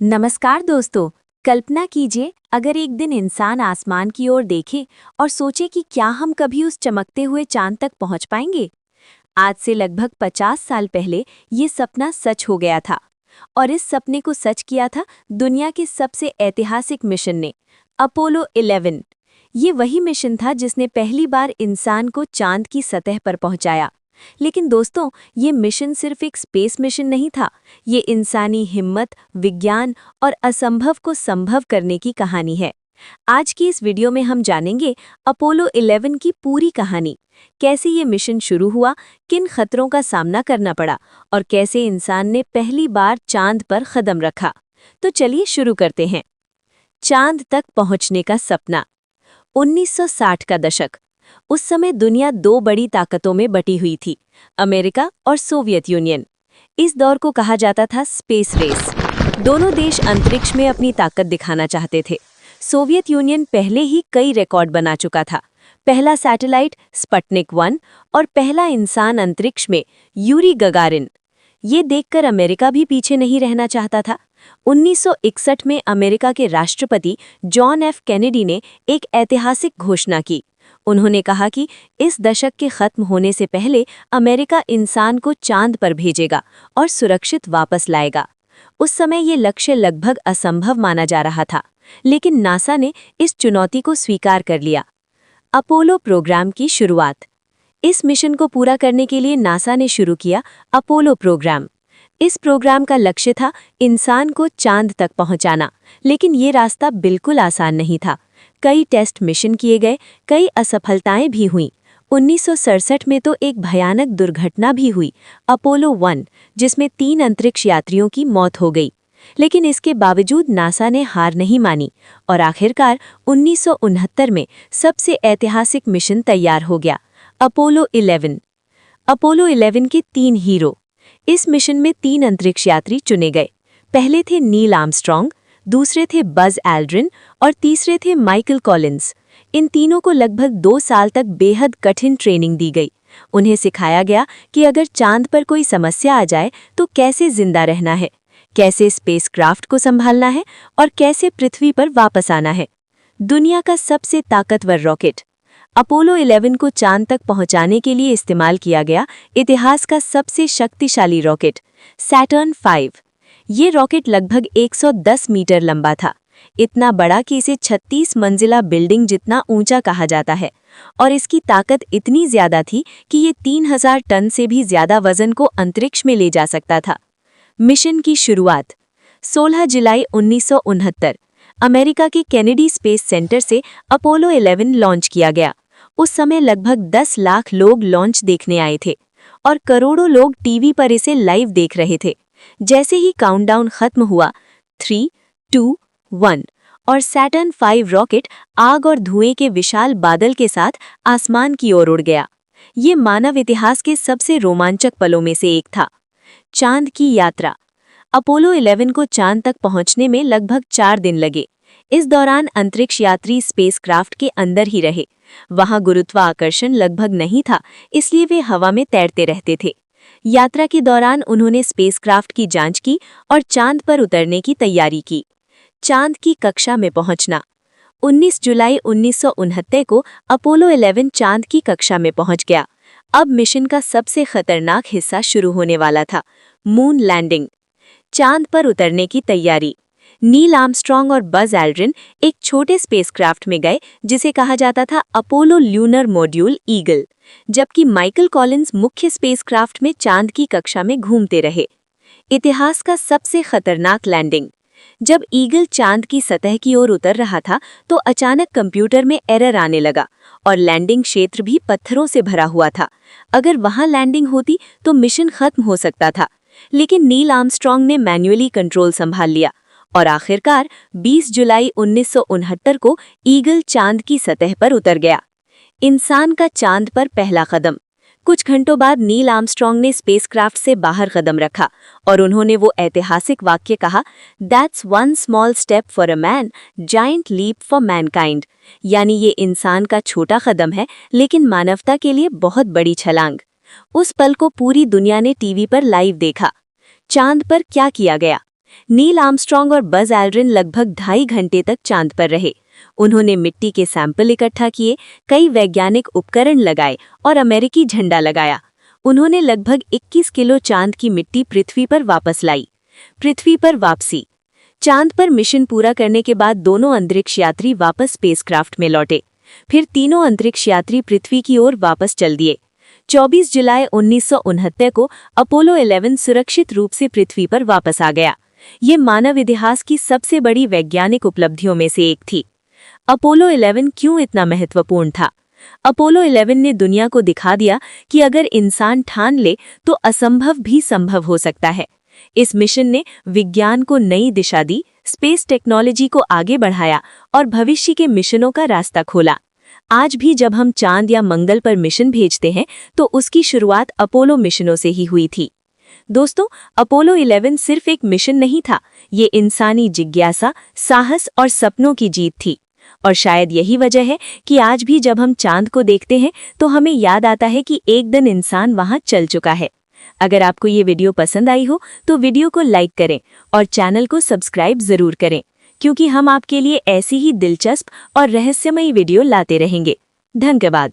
नमस्कार दोस्तों। कल्पना कीजिए अगर एक दिन इंसान आसमान की ओर देखे और सोचे कि क्या हम कभी उस चमकते हुए चांद तक पहुंच पाएंगे। आज से लगभग 50 साल पहले ये सपना सच हो गया था और इस सपने को सच किया था दुनिया के सबसे ऐतिहासिक मिशन ने, अपोलो 11। ये वही मिशन था जिसने पहली बार इंसान को चांद की सतह पर पहुंचाया। लेकिन दोस्तों, ये मिशन सिर्फ एक स्पेस मिशन नहीं था। ये इंसानी हिम्मत, विज्ञान और असंभव को संभव करने की कहानी है। आज की इस वीडियो में हम जानेंगे अपोलो 11 की पूरी कहानी। कैसे ये मिशन शुरू हुआ, किन खतरों का सामना करना पड़ा और कैसे इंसान ने पहली बार चांद पर कदम रखा। तो चलिए शुरू करते हैं। चांद तक पहुंचने का सपना। 1960 का दशक। उस समय दुनिया दो बड़ी ताकतों में बटी हुई थी, अमेरिका और सोवियत यूनियन। इस दौर को कहा जाता था स्पेस रेस। दोनों देश अंतरिक्ष में अपनी ताकत दिखाना चाहते थे। सोवियत यूनियन पहले ही कई रिकॉर्ड बना चुका था। पहला सैटेलाइट स्पुतनिक 1 और पहला इंसान अंतरिक्ष में यूरी गगारिन। ये देखकर अमेरिका भी पीछे नहीं रहना चाहता था। 1961 में अमेरिका के राष्ट्रपति जॉन एफ कैनेडी ने एक ऐतिहासिक घोषणा की। उन्होंने कहा कि इस दशक के खत्म होने से पहले अमेरिका इंसान को चांद पर भेजेगा और सुरक्षित वापस लाएगा। उस समय ये लक्ष्य लगभग असंभव माना जा रहा था, लेकिन नासा ने इस चुनौती को स्वीकार कर लिया। अपोलो प्रोग्राम की शुरुआत। इस मिशन को पूरा करने के लिए नासा ने शुरू किया अपोलो प्रोग्राम। इस प्रोग्राम का लक्ष्य था इंसान को चांद तक पहुंचाना, लेकिन ये रास्ता बिल्कुल आसान नहीं था। कई टेस्ट मिशन किए गए, कई असफलताएं भी हुईं। 1967 में तो एक भयानक दुर्घटना भी हुई, अपोलो 1, जिसमें 3 अंतरिक्ष यात्रियों की मौत हो गई। लेकिन इसके बावजूद नासा ने हार नहीं मानी और आखिरकार 1969 में सबसे ऐतिहासिक मिशन तैयार हो गया, अपोलो 11। अपोलो 11 के 3 हीरो। इस मिशन में 3 अंतरिक्ष यात्री चुने गए। पहले थे नील आर्मस्ट्रॉन्ग, दूसरे थे बज एल्ड्रिन और तीसरे थे माइकल कॉलिंस। इन तीनों को लगभग 2 साल तक बेहद कठिन ट्रेनिंग दी गई। उन्हें सिखाया गया कि अगर चांद पर कोई समस्या आ जाए तो कैसे जिंदा रहना है, कैसे स्पेसक्राफ्ट को संभालना है और कैसे पृथ्वी पर वापस आना है। दुनिया का सबसे ताकतवर रॉकेट। अपोलो 11 को चांद तक पहुंचाने के लिए इस्तेमाल किया गया इतिहास का सबसे शक्तिशाली रॉकेट, सैटर्न 5। ये रॉकेट लगभग 110 मीटर लंबा था, इतना बड़ा कि इसे 36 मंजिला बिल्डिंग जितना ऊंचा कहा जाता है, और इसकी ताकत इतनी ज्यादा थी कि ये 3000 टन से भी ज्यादा वजन को अंतरिक्ष में ले जा सकता था। मिशन की शुरुआत। 16 जुलाई 1969 अमेरिका के केनेडी स्पेस सेंटर से अपोलो 11 लॉन्च किया गया। उस समय लगभग 10 लाख लोग लॉन्च देखने आए थे और करोड़ों लोग टीवी पर इसे लाइव देख रहे थे। जैसे ही काउंटडाउन खत्म हुआ, 3, 2, 1 और सैटर्न 5 रॉकेट आग और धुएं के विशाल बादल के साथ आसमान की ओर उड़ गया। ये मानव इतिहास के सबसे रोमांचक पलों में से एक था। चांद की यात्रा। अपोलो 11 को चांद तक पहुंचने में लगभग 4 दिन लगे। इस दौरान अंतरिक्ष यात्री स्पेसक्राफ्ट के अंदर ही रहे। वहां गुरुत्वाकर्षण लगभग नहीं था, इसलिए वे हवा में तैरते रहते थे। यात्रा के दौरान उन्होंने स्पेसक्राफ्ट की जांच की और चांद पर उतरने की तैयारी की। चांद की कक्षा में पहुंचना। 19 जुलाई 1969 को अपोलो 11 चांद की कक्षा में पहुंच गया। अब मिशन का सबसे खतरनाक हिस्सा शुरू होने वाला था, मून लैंडिंग। चांद पर उतरने की तैयारी। नील आर्मस्ट्रॉन्ग और बज एल्ड्रिन एक छोटे स्पेसक्राफ्ट में गए जिसे कहा जाता था अपोलो ल्यूनर मॉड्यूल ईगल, जबकि माइकल कॉलिंस मुख्य स्पेसक्राफ्ट में चांद की कक्षा में घूमते रहे। इतिहास का सबसे खतरनाक लैंडिंग। जब ईगल चांद की सतह की ओर उतर रहा था तो अचानक कंप्यूटर में एरर आने लगा और लैंडिंग क्षेत्र भी पत्थरों से भरा हुआ था। अगर वहां लैंडिंग होती तो मिशन खत्म हो सकता था, लेकिन नील आर्मस्ट्रॉन्ग ने मैन्युअली कंट्रोल संभाल लिया और आखिरकार 20 जुलाई 1969 को ईगल चांद की सतह पर उतर गया। इंसान का चांद पर पहला कदम। कुछ घंटों बाद नील आर्मस्ट्रॉन्ग ने स्पेसक्राफ्ट से बाहर कदम रखा और उन्होंने वो ऐतिहासिक वाक्य कहा, "That's one small step for a man, giant leap for mankind." यानी ये इंसान का छोटा कदम है, लेकिन मानवता के लिए बहुत बड़ी छलांग। उस पल को पूरी दुनिया ने टीवी पर लाइव देखा। चांद पर क्या किया गया? नील आर्मस्ट्रॉन्ग और बज एल्ड्रिन लगभग 2.5 घंटे तक चांद पर रहे। उन्होंने मिट्टी के सैंपल इकट्ठा किए, कई वैज्ञानिक उपकरण लगाए और अमेरिकी झंडा लगाया। उन्होंने लगभग 21 किलो चांद की मिट्टी पृथ्वी पर वापस लाई। पृथ्वी पर वापसी। चांद पर मिशन पूरा करने के बाद दोनों अंतरिक्ष यात्री वापस स्पेसक्राफ्ट में लौटे। फिर तीनों अंतरिक्ष यात्री पृथ्वी की ओर वापस चल दिए। 24 जुलाई 1969 को अपोलो 11 सुरक्षित रूप से पृथ्वी पर वापस आ गया। ये मानव इतिहास की सबसे बड़ी वैज्ञानिक उपलब्धियों में से एक थी। अपोलो 11 क्यों इतना महत्वपूर्ण था? अपोलो 11 ने दुनिया को दिखा दिया कि अगर इंसान ठान ले तो असंभव भी संभव हो सकता है। इस मिशन ने विज्ञान को नई दिशा दी, स्पेस टेक्नोलॉजी को आगे बढ़ाया और भविष्य के मिशनों का रास्ता खोला। आज भी जब हम चांद या मंगल पर मिशन भेजते हैं तो उसकी शुरुआत अपोलो मिशनों से ही हुई थी। दोस्तों, अपोलो 11 सिर्फ एक मिशन नहीं था, ये इंसानी जिज्ञासा, साहस और सपनों की जीत थी। और शायद यही वजह है कि आज भी जब हम चांद को देखते हैं तो हमें याद आता है कि एक दिन इंसान वहां चल चुका है। अगर आपको ये वीडियो पसंद आई हो तो वीडियो को लाइक करें और चैनल को सब्सक्राइब जरूर करें, क्योंकि हम आपके लिए ऐसी ही दिलचस्प और रहस्यमयी वीडियो लाते रहेंगे। धन्यवाद।